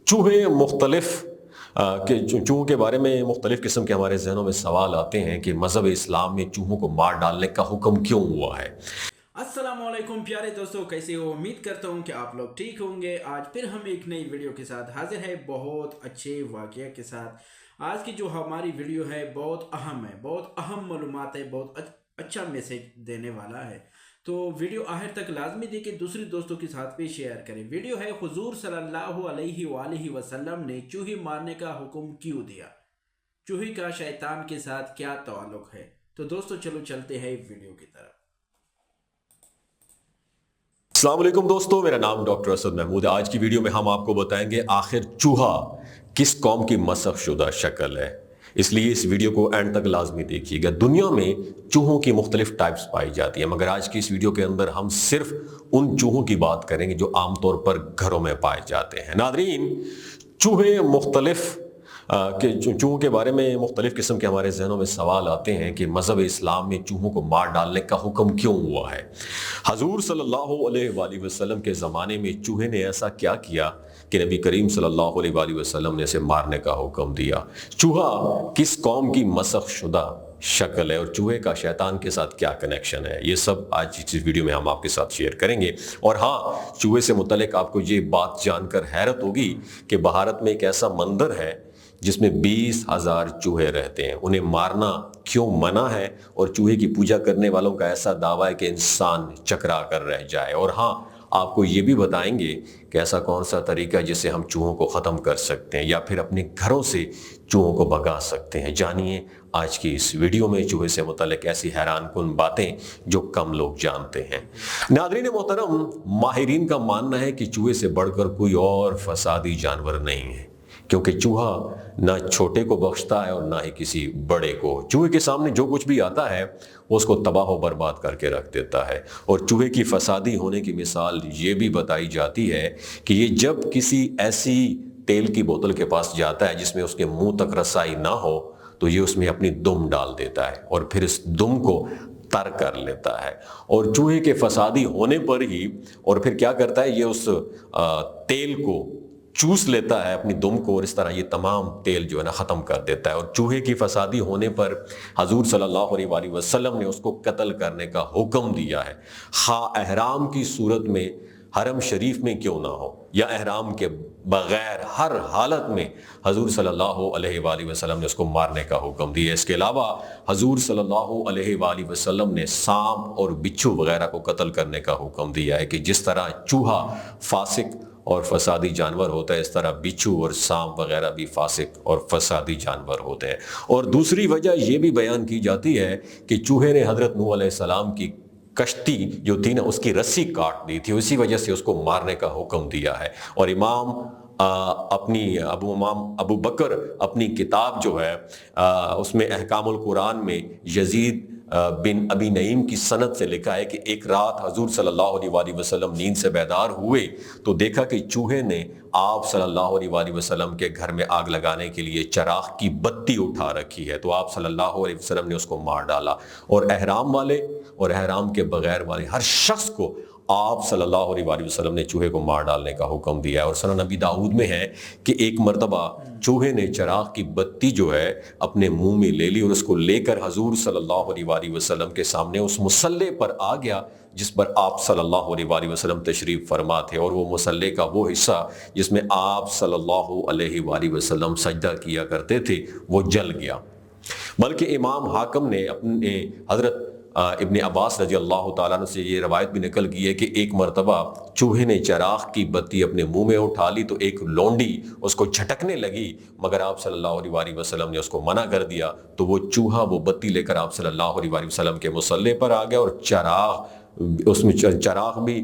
चूहे मुख्तलिफ के चूहों के बारे में मुख्तलिफ किस्म के हमारे जहनों में सवाल आते हैं कि मज़हब इस्लाम में चूहों को मार डालने का हुक्म क्यों हुआ है। अस्सलामुअलैकुम प्यारे दोस्तों, कैसे हो? उम्मीद करता हूँ कि आप लोग ठीक होंगे। आज फिर हम एक नई वीडियो के साथ हाजिर है, बहुत अच्छे वाक़या के साथ। आज की जो हमारी वीडियो है बहुत अहम है, बहुत अहम मालूमात है, बहुत अच्छा मैसेज देने वाला है। तो वीडियो आखिर तक लाजमी देखिए, दूसरे दोस्तों के साथ भी शेयर करें। वीडियो है हुजूर सल्लल्लाहु अलैहि वसल्लम ने चूहे मारने का हुक्म क्यों दिया, चूहे का शैतान के साथ क्या ताल्लुक है। तो दोस्तों चलो चलते हैं वीडियो की तरफ। अस्सलाम वालेकुम दोस्तों, मेरा नाम डॉक्टर असद महमूद है। आज की वीडियो में हम आपको बताएंगे आखिर चूहा किस कौम की मसख शुदा शक्ल है, इसलिए इस वीडियो को एंड तक लाजमी देखिएगा। दुनिया में चूहों की मुख्तलिफ टाइप्स पाई जाती है, मगर आज की इस वीडियो के अंदर हम सिर्फ उन चूहों की बात करेंगे जो आमतौर पर घरों में पाए जाते हैं। नादरीन, चूहे मुख्तलिफ चूहों के बारे में मुख्तलिफ किस्म के हमारे जहनों में सवाल आते हैं कि मज़हब इस्लाम में चूहों को मार डालने का हुक्म क्यों हुआ है। हजूर सल्लल्लाहु अलैहि वसल्लम के ज़माने में चूहे ने ऐसा क्या किया कि नबी करीम सल्लल्लाहु अलैहि वसल्लम ने इसे मारने का हुक्म दिया। चूहा किस कौम की मसख शुदा शक्ल है और चूहे का शैतान के साथ क्या कनेक्शन है, ये सब आज इस वीडियो में हम आपके साथ शेयर करेंगे। और हाँ, चूहे से मुतल्लिक आपको ये बात जानकर हैरत होगी कि भारत में एक ऐसा मंदिर है जिसमें 20,000 चूहे रहते हैं। उन्हें मारना क्यों मना है और चूहे की पूजा करने वालों का ऐसा दावा है कि इंसान चकरा कर रह जाए। और हाँ, आपको ये भी बताएंगे कि ऐसा कौन सा तरीका जिससे हम चूहों को ख़त्म कर सकते हैं या फिर अपने घरों से चूहों को भगा सकते हैं। जानिए आज की इस वीडियो में चूहे से मुतल्लिक ऐसी हैरानकुन बातें जो कम लोग जानते हैं। नादरीन मोहतरम, माहिरीन का मानना है कि चूहे से बढ़कर कोई और फसादी जानवर नहीं है, क्योंकि चूहा ना छोटे को बख्शता है और ना ही किसी बड़े को। चूहे के सामने जो कुछ भी आता है वो उसको तबाह व बर्बाद करके रख देता है। और चूहे की फसादी होने की मिसाल ये भी बताई जाती है कि ये जब किसी ऐसी तेल की बोतल के पास जाता है जिसमें उसके मुंह तक रसाई ना हो, तो ये उसमें अपनी दुम डाल देता है और फिर इस दुम को तर कर लेता है। और चूहे के फसादी होने पर ही और फिर क्या करता है, ये उस तेल को चूस लेता है अपनी दुम को और इस तरह ये तमाम तेल जो है ना ख़त्म कर देता है। और चूहे की फसादी होने पर हजूर सल्लल्लाहु अलैहि वसल्लम ने उसको कत्ल करने का हुक्म दिया है, खा एहराम की सूरत में हरम शरीफ में क्यों ना हो या एहराम के बगैर, हर हालत में हजूर सल्लल्लाहु अलैहि वसल्लम ने उसको मारने का हुक्म दिया। इसके अलावा हजूर सल्लल्लाहु अलैहि वसल्लम ने सांप और बिच्छू वगैरह को कत्ल करने का हुक्म दिया है कि जिस तरह चूहा फासिक और फसादी जानवर होता है, इस तरह बिच्छू और सांप वगैरह भी फासिक और फसादी जानवर होते हैं। और दूसरी वजह यह भी बयान की जाती है कि चूहे ने हजरत नूह अलैहिस्सलाम की कश्ती जो थी ना, उसकी रस्सी काट दी थी, उसी वजह से उसको मारने का हुक्म दिया है। और अबू बकर अपनी किताब जो है उसमें अहकामुल कुरान में यजीद बिन अबी नईम की सनद से लिखा है कि एक रात हजूर सल्लल्लाहु अलैहि वसल्लम नींद से बेदार हुए तो देखा कि चूहे ने आप सल्लल्लाहु अलैहि वसल्लम के घर में आग लगाने के लिए चराग की बत्ती उठा रखी है। तो आप सल्लल्लाहु अलैहि वसल्लम ने उसको मार डाला। और एहराम वाले और एहराम के बगैर वाले हर शख्स को आप सल्लल्लाहु अलैहि वसल्लम ने चूहे को मार डालने का हुक्म दिया है। और सुनन नबी दाऊद में है कि एक मर्तबा चूहे ने चराग की बत्ती जो है अपने मुंह में ले ली और उसको लेकर हजूर सल्लल्लाहु अलैहि वसल्लम के सामने उस मुसल्ले पर आ गया जिस पर आप सल्लल्लाहु अलैहि वसल्लम तशरीफ फरमा थे। और वो मुसल्ले का वो हिस्सा जिसमें आप सल्लल्लाहु अलैहि वसल्लम सजदा किया करते थे वो जल गया। बल्कि इमाम हाकिम ने अपने हजरत इब्ने अब्बास रजी अल्लाह ताला अन्हु से ये रवायत भी निकल गई है कि एक मरतबा चूहे ने चराग की बत्ती अपने मुंह में उठा ली तो एक लौंडी उसको झटकने लगी, मगर आप सल्लल्लाहु अलैहि वसल्लम ने उसको मना कर दिया। तो वो चूहा वो बत्ती लेकर आप सल्लल्लाहु अलैहि वसल्लम के मुसल्ले पर आ गया और उसमें चराग भी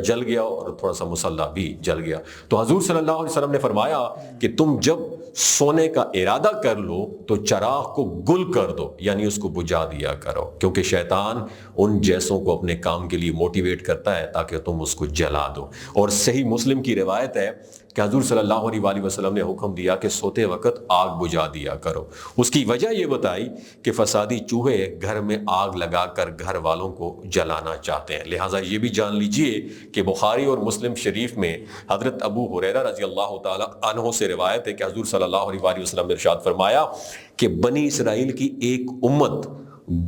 जल गया और थोड़ा सा मुसल्ला भी जल गया। तो हजूर सल्लल्लाहु अलैहि वसल्लम ने फरमाया कि तुम जब सोने का इरादा कर लो तो चराग को गुल कर दो, यानी उसको बुझा दिया करो, क्योंकि शैतान उन जैसों को अपने काम के लिए मोटिवेट करता है ताकि तुम उसको जला दो। और सही मुस्लिम की रिवायत है کہ حضور صلی اللہ علیہ وآلہ وسلم نے حکم دیا کہ سوتے وقت آگ بجھا دیا کرو۔ اس کی وجہ یہ بتائی کہ فسادی چوہے گھر میں آگ لگا کر گھر والوں کو جلانا چاہتے ہیں۔ لہٰذا یہ بھی جان لیجئے کہ بخاری اور مسلم شریف میں حضرت ابو ہریرہ رضی اللہ تعالی عنہ سے روایت ہے کہ حضور صلی اللہ علیہ وآلہ وسلم نے ارشاد فرمایا کہ بنی اسرائیل کی ایک امت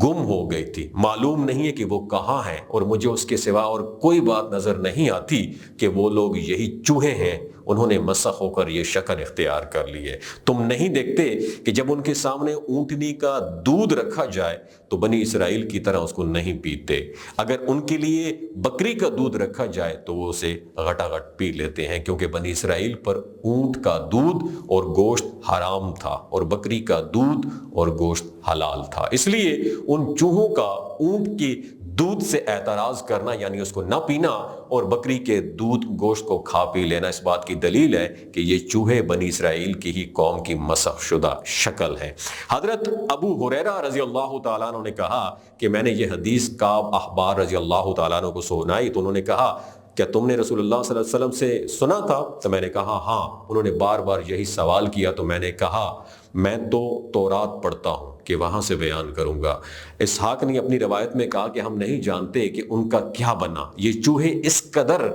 گم ہو گئی تھی، معلوم نہیں ہے کہ وہ کہاں ہیں، اور مجھے اس کے سوا اور کوئی بات نظر نہیں آتی کہ وہ لوگ یہی چوہے ہیں، انہوں نے مسخ ہو کر یہ شکل اختیار کر لی ہے۔ تم نہیں دیکھتے کہ جب ان کے سامنے اونٹنی کا دودھ رکھا جائے تو بنی اسرائیل کی طرح اس کو نہیں پیتے، اگر ان کے لیے بکری کا دودھ رکھا جائے تو وہ اسے گھٹا گھٹ پی لیتے ہیں، کیونکہ بنی اسرائیل پر اونٹ کا دودھ اور گوشت حرام تھا اور بکری کا دودھ اور گوشت حلال تھا۔ اس لیے ان چوہوں کا اونٹ کی دودھ سے اعتراض کرنا یعنی اس کو نہ پینا اور بکری کے دودھ گوشت کو کھا پی لینا اس بات کی دلیل ہے کہ یہ چوہے بنی اسرائیل کی ہی قوم کی مسخ شدہ شکل ہے۔ حضرت ابو ہریرہ رضی اللہ تعالیٰ عنہ نے کہا کہ میں نے یہ حدیث کعب احبار رضی اللہ تعالیٰ عنہ کو سنائی تو انہوں نے کہا کیا تم نے رسول اللہ صلی اللہ علیہ وسلم سے سنا تھا؟ تو میں نے کہا ہاں۔ انہوں نے بار بار یہی سوال کیا تو میں نے کہا میں تو تورات پڑھتا ہوں کہ وہاں سے بیان کروں گا۔ اسحاق نے اپنی روایت میں کہا کہ ہم نہیں جانتے کہ ان کا کیا بنا۔ یہ چوہے اس قدر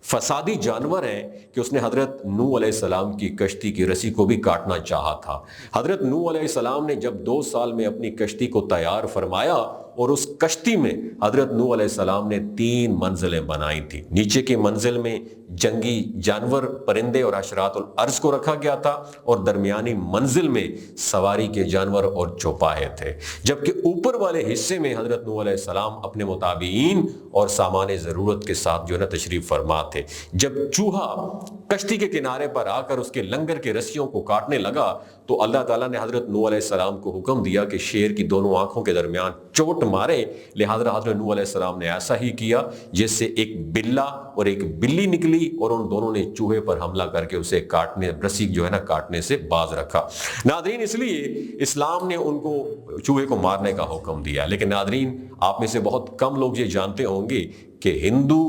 فسادی جانور ہیں کہ اس نے حضرت نوح علیہ السلام کی کشتی کی رسی کو بھی کاٹنا چاہا تھا۔ حضرت نوح علیہ السلام نے جب 2 سال میں اپنی کشتی کو تیار فرمایا اور اس کشتی میں حضرت نوح علیہ السلام نے 3 منزلیں بنائی تھی۔ نیچے کی منزل میں جنگی جانور، پرندے اور حشرات الارض کو رکھا گیا تھا اور درمیانی منزل میں سواری کے جانور اور چوپاہے تھے، جبکہ اوپر والے حصے میں حضرت نوح علیہ السلام اپنے متابعین اور سامان ضرورت کے ساتھ جو ہے نا تشریف فرما تھے۔ جب چوہا کشتی کے کنارے پر آ کر اس کے لنگر کے رسیوں کو کاٹنے لگا تو اللہ تعالیٰ نے حضرت نوح علیہ السلام کو حکم دیا کہ شیر کی دونوں آنکھوں کے درمیان چوٹ مارے۔ لہذا حضرت نوح علیہ السلام نے ایسا ہی کیا، جس سے ایک بلا اور ایک بلی نکلی اور ان دونوں نے چوہے پر حملہ کر کے اسے رسی جو ہے نا کاٹنے سے باز رکھا۔ ناظرین، اس لیے اسلام نے ان کو چوہے کو مارنے کا حکم دیا، لیکن ناظرین آپ میں سے بہت کم لوگ یہ جانتے ہوں گے کہ ہندو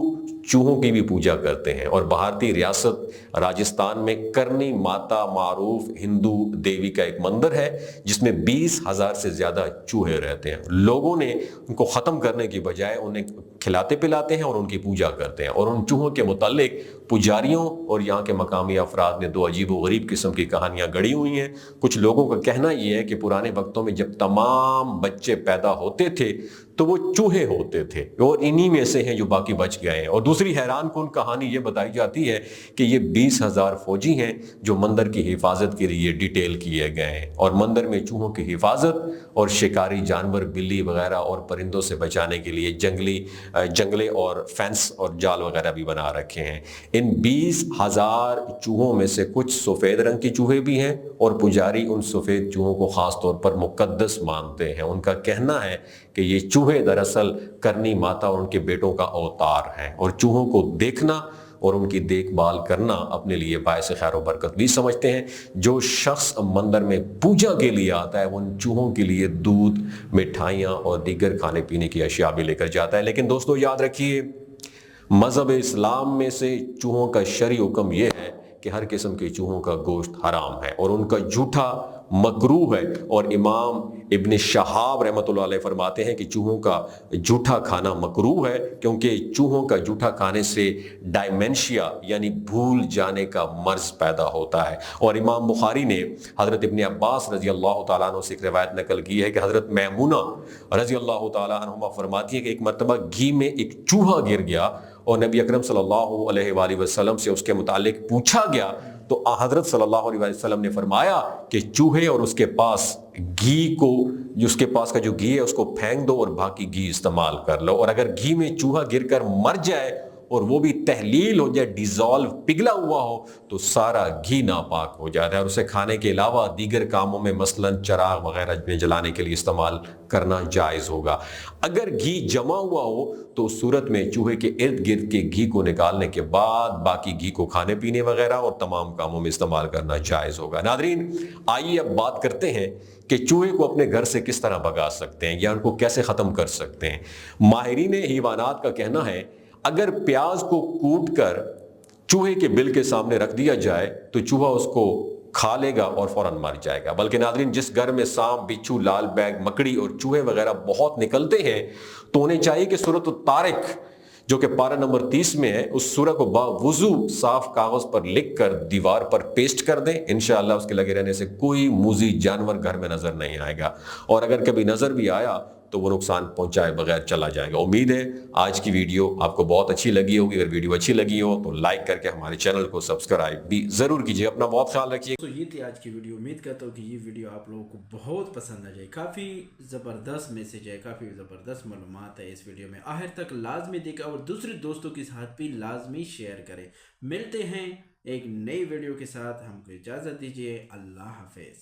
چوہوں کی بھی پوجا کرتے ہیں، اور بھارتی ریاست راجستھان میں کرنی ماتا معروف ہندو دیوی کا ایک مندر ہے جس میں 20,000 سے زیادہ چوہے رہتے ہیں۔ لوگوں نے ان کو ختم کرنے کی بجائے انہیں کھلاتے پلاتے ہیں اور ان کی پوجا کرتے ہیں، اور ان چوہوں کے متعلق پجاریوں اور یہاں کے مقامی افراد نے 2 عجیب و غریب قسم کی کہانیاں گڑھی ہوئی ہیں۔ کچھ لوگوں کا کہنا یہ ہے کہ پرانے وقتوں میں جب تمام بچے پیدا ہوتے تھے تو وہ چوہے ہوتے تھے اور انہی میں سے ہیں جو باقی بچ گئے ہیں۔ اور دوسری حیران کن کہانی یہ بتائی جاتی ہے کہ یہ 20,000 فوجی ہیں جو مندر کی حفاظت کے لیے ڈیٹیل کیے گئے ہیں، اور مندر میں چوہوں کی حفاظت اور شکاری جانور بلی وغیرہ اور پرندوں سے بچانے کے لیے جنگلے اور فینس اور جال وغیرہ بھی بنا رکھے ہیں۔ ان 20,000 چوہوں میں سے کچھ سفید رنگ کے چوہے بھی ہیں، اور پجاری ان سفید چوہوں کو خاص طور پر مقدس مانتے ہیں۔ ان کا کہنا ہے کہ یہ چوہے دراصل کرنی ماتا اور ان کے بیٹوں کا اوتار ہیں، اور چوہوں کو دیکھنا اور ان کی دیکھ بھال کرنا اپنے لیے باعث خیر و برکت بھی سمجھتے ہیں۔ جو شخص مندر میں پوجا کے لیے آتا ہے وہ ان چوہوں کے لیے دودھ، مٹھائیاں اور دیگر کھانے پینے کی اشیاء بھی لے کر جاتا ہے۔ لیکن دوستو یاد رکھیے، مذہب اسلام میں سے چوہوں کا شرعی حکم یہ ہے کہ ہر قسم کے چوہوں کا گوشت حرام ہے اور ان کا جھوٹا مکروہ ہے، اور امام ابن شہاب رحمۃ اللہ علیہ فرماتے ہیں کہ چوہوں کا جھوٹا کھانا مکروہ ہے، کیونکہ چوہوں کا جھوٹا کھانے سے ڈائمینشیا یعنی بھول جانے کا مرض پیدا ہوتا ہے۔ اور امام بخاری نے حضرت ابن عباس رضی اللہ تعالیٰ عنہ سے ایک روایت نقل کی ہے کہ حضرت میمونہ رضی اللہ تعالیٰ عنہما فرماتی ہیں کہ ایک مرتبہ گھی میں ایک چوہا گر گیا اور نبی اکرم صلی اللہ علیہ وآلہ وسلم سے اس کے متعلق پوچھا گیا تو حضرت صلی اللہ علیہ وسلم نے فرمایا کہ چوہے اور اس کے پاس گھی کو، جو اس کے پاس کا جو گھی ہے اس کو پھینک دو اور باقی گھی استعمال کر لو، اور اگر گھی میں چوہا گر کر مر جائے اور وہ بھی تحلیل ہو جائے، ڈیزالو پگھلا ہوا ہو، تو سارا گھی ناپاک ہو جاتا ہے اور اسے کھانے کے علاوہ دیگر کاموں میں مثلاً چراغ وغیرہ میں جلانے کے لیے استعمال کرنا جائز ہوگا۔ اگر گھی جمع ہوا ہو تو اس صورت میں چوہے کے ارد گرد کے گھی کو نکالنے کے بعد باقی گھی کو کھانے پینے وغیرہ اور تمام کاموں میں استعمال کرنا جائز ہوگا۔ ناظرین، آئیے اب بات کرتے ہیں کہ چوہے کو اپنے گھر سے کس طرح بھگا سکتے ہیں یا ان کو کیسے ختم کر سکتے ہیں۔ ماہرین حیوانات کا کہنا ہے اگر پیاز کو کوٹ کر चूहे के बिल के सामने रख दिया जाए तो चूहा उसको खा लेगा और फौरन मर जाएगा। बल्कि नाज़रीन, जिस घर में सांप, बिच्छू, लाल बैग, मकड़ी और चूहे वगैरह बहुत निकलते हैं तो उन्हें चाहिए कि सूरत तारिक जो कि पारा नंबर 30 में है, उस सूरह को बावुजू साफ कागज पर लिख कर दीवार पर पेस्ट कर दें। इंशाअल्लाह उसके लगे रहने से कोई मूजी जानवर घर में नजर नहीं आएगा, और अगर कभी नजर भी आया तो वो नुकसान पहुंचाए बगैर चला जाएगा। उम्मीद है आज की वीडियो आपको बहुत अच्छी लगी होगी। अगर वीडियो अच्छी लगी हो तो लाइक करके हमारे चैनल को सब्सक्राइब भी जरूर कीजिए। अपना बहुत ख्याल रखिए। तो ये थी आज की वीडियो। उम्मीद करता हूँ कि ये वीडियो आप लोगों को बहुत पसंद आ जाए। काफ़ी ज़बरदस्त मैसेज है, काफ़ी ज़बरदस्त मालूमात है इस वीडियो में। आखिर तक लाजमी देखा और दूसरे दोस्तों के साथ भी लाजमी शेयर करें। मिलते हैं एक नई वीडियो के साथ, हमको इजाज़त दीजिए। अल्लाह हाफिज़।